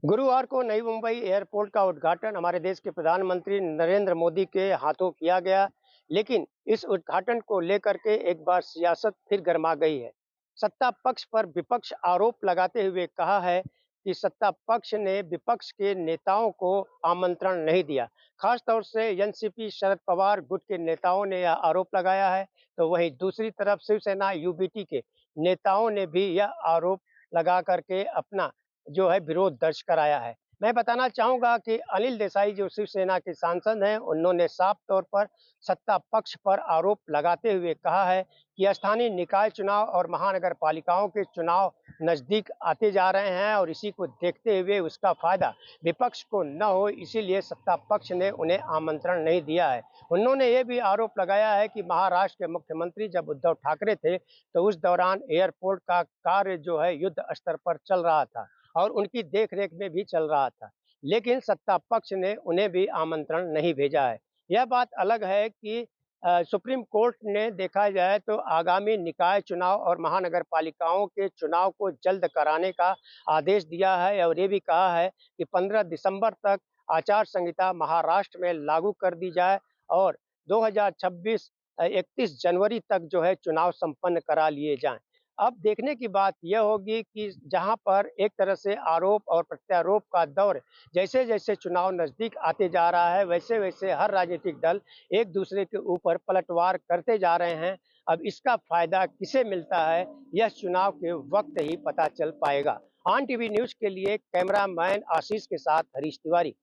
गुरुवार को नई मुंबई एयरपोर्ट का उद्घाटन हमारे देश के प्रधानमंत्री नरेंद्र मोदी के हाथों किया गया। लेकिन इस उद्घाटन को लेकर के एक बार सियासत फिर गर्मा गई है। सत्ता पक्ष पर विपक्ष आरोप लगाते हुए कहा है कि सत्ता पक्ष ने विपक्ष के नेताओं को आमंत्रण नहीं दिया। खास तौर से एनसीपी शरद पवार गुट के नेताओं ने यह आरोप लगाया है। तो वहीं दूसरी तरफ शिवसेना यूबीटी के नेताओं ने भी यह आरोप लगा करके अपना जो है विरोध दर्ज कराया है। मैं बताना चाहूँगा कि अनिल देसाई जो शिवसेना के सांसद हैं, उन्होंने साफ तौर पर सत्ता पक्ष पर आरोप लगाते हुए कहा है कि स्थानीय निकाय चुनाव और महानगर पालिकाओं के चुनाव नज़दीक आते जा रहे हैं और इसी को देखते हुए उसका फ़ायदा विपक्ष को न हो, इसीलिए सत्ता पक्ष ने उन्हें आमंत्रण नहीं दिया है। उन्होंने ये भी आरोप लगाया है कि महाराष्ट्र के मुख्यमंत्री जब उद्धव ठाकरे थे, तो उस दौरान एयरपोर्ट का कार्य जो है युद्ध स्तर पर चल रहा था और उनकी देखरेख में भी चल रहा था। लेकिन सत्ता पक्ष ने उन्हें भी आमंत्रण नहीं भेजा है। यह बात अलग है कि सुप्रीम कोर्ट ने देखा जाए तो आगामी निकाय चुनाव और महानगर पालिकाओं के चुनाव को जल्द कराने का आदेश दिया है और ये भी कहा है कि 15 दिसंबर तक आचार संहिता महाराष्ट्र में लागू कर दी जाए और 2026 31 जनवरी तक जो है चुनाव संपन्न करा लिए जाएं। अब देखने की बात यह होगी कि जहां पर एक तरह से आरोप और प्रत्यारोप का दौर जैसे-जैसे चुनाव नज़दीक आते जा रहा है, वैसे-वैसे हर राजनीतिक दल एक दूसरे के ऊपर पलटवार करते जा रहे हैं। अब इसका फ़ायदा किसे मिलता है, यह चुनाव के वक़्त ही पता चल पाएगा। ऑन टीवी न्यूज़ के लिए कैमरामैन आशीष के साथ हरीश तिवारी।